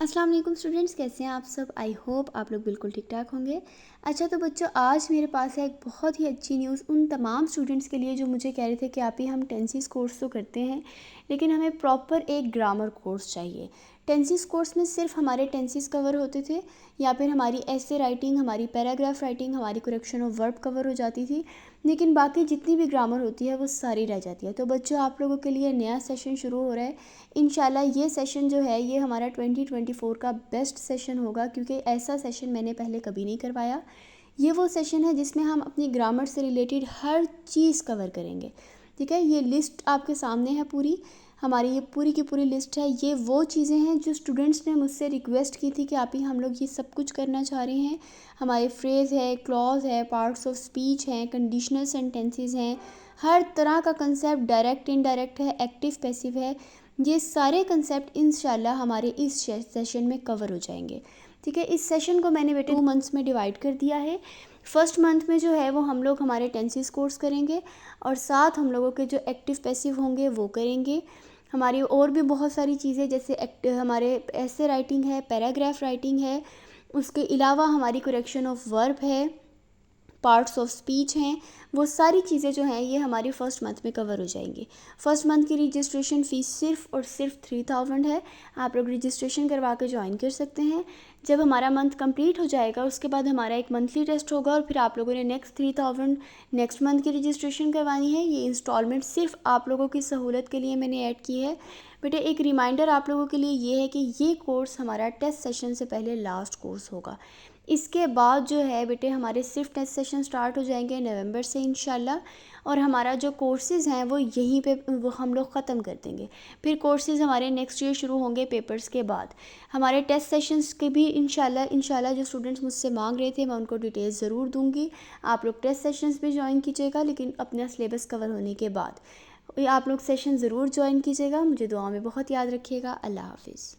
अस्सलाम वालेकुम स्टूडेंट्स, कैसे हैं आप सब। आई होप आप लोग बिल्कुल ठीक ठाक होंगे। अच्छा तो बच्चों, आज मेरे पास है एक बहुत ही अच्छी न्यूज़ उन तमाम स्टूडेंट्स के लिए जो मुझे कह रहे थे कि आप ही हम टेंसिस कोर्स तो करते हैं लेकिन हमें प्रॉपर एक ग्रामर कोर्स चाहिए। टेंसिस कोर्स में सिर्फ हमारे टेंसिस कवर होते थे या फिर हमारी ऐसे राइटिंग, हमारी पैराग्राफ राइटिंग, हमारी करेक्शन ऑफ वर्ब कवर हो जाती थी, लेकिन बाकी जितनी भी ग्रामर होती है वो सारी रह जाती है। तो बच्चों, आप लोगों के लिए नया सेशन शुरू हो रहा है। इंशाल्लाह ये सेशन जो है ये हमारा 2024 का बेस्ट सेशन होगा, क्योंकि ऐसा सेशन मैंने पहले कभी नहीं करवाया। ये वो सेशन है जिसमें हम अपनी ग्रामर से रिलेटेड हर चीज़ कवर करेंगे। ठीक है, ये लिस्ट आपके सामने है पूरी, हमारी ये पूरी की पूरी लिस्ट है। ये वो चीज़ें हैं जो स्टूडेंट्स ने मुझसे रिक्वेस्ट की थी कि आप ही हम लोग ये सब कुछ करना चाह रहे हैं। हमारे फ्रेज़ है, क्लॉज है, पार्ट्स ऑफ स्पीच हैं, कंडीशनल सेंटेंसेस हैं, हर तरह का कंसेप्ट, डायरेक्ट इनडायरेक्ट है, एक्टिव पैसिव है। ये सारे कंसेप्ट इंशाल्लाह हमारे इस सेशन में कवर हो जाएंगे। ठीक है, इस सेशन को मैंने बेटे 2 मंथ्स में डिवाइड कर दिया है। फर्स्ट मंथ में जो है वो हम लोग हमारे टेंसेस कोर्स करेंगे और साथ हम लोगों के जो एक्टिव पैसिव होंगे वो करेंगे। हमारी और भी बहुत सारी चीज़ें जैसे हमारे ऐसे राइटिंग है, पैराग्राफ राइटिंग है, उसके अलावा हमारी करेक्शन ऑफ वर्ब है, पार्ट्स ऑफ स्पीच हैं। वो सारी चीज़ें जो हैं ये हमारी फ़र्स्ट मंथ में कवर हो जाएंगी। फ़र्स्ट मंथ की रजिस्ट्रेशन फ़ीस सिर्फ और सिर्फ 3000 है। आप लोग रजिस्ट्रेशन करवा के ज्वाइन कर सकते हैं। जब हमारा मंथ कंप्लीट हो जाएगा उसके बाद हमारा एक मंथली टेस्ट होगा और फिर आप लोगों ने नेक्स्ट 3000 नेक्स्ट मंथ की रजिस्ट्रेशन करवानी है। ये इंस्टॉलमेंट सिर्फ आप लोगों की सहूलत के लिए मैंने ऐड की है। बेटे एक रिमाइंडर आप लोगों के लिए ये है कि ये कोर्स हमारा टेस्ट सेशन से पहले लास्ट कोर्स होगा। इसके बाद जो है बेटे हमारे सिर्फ टेस्ट सेशन स्टार्ट हो जाएंगे नवंबर से इंशाल्लाह, और हमारा जो कोर्सेज़ हैं वो यहीं पे वो हम लोग ख़त्म कर देंगे। फिर कोर्सेज़ हमारे नेक्स्ट ईयर शुरू होंगे पेपर्स के बाद। हमारे टेस्ट सेशंस के भी इंशाल्लाह जो स्टूडेंट्स मुझसे मांग रहे थे मैं उनको डिटेल्स ज़रूर दूंगी। आप लोग टेस्ट सेशंस भी ज्वाइन कीजिएगा, लेकिन अपना सिलेबस कवर होने के बाद। आप लोग सेशन ज़रूर ज्वाइन कीजिएगा। मुझे दुआ में बहुत याद रखिएगा। अल्लाह हाफिज़।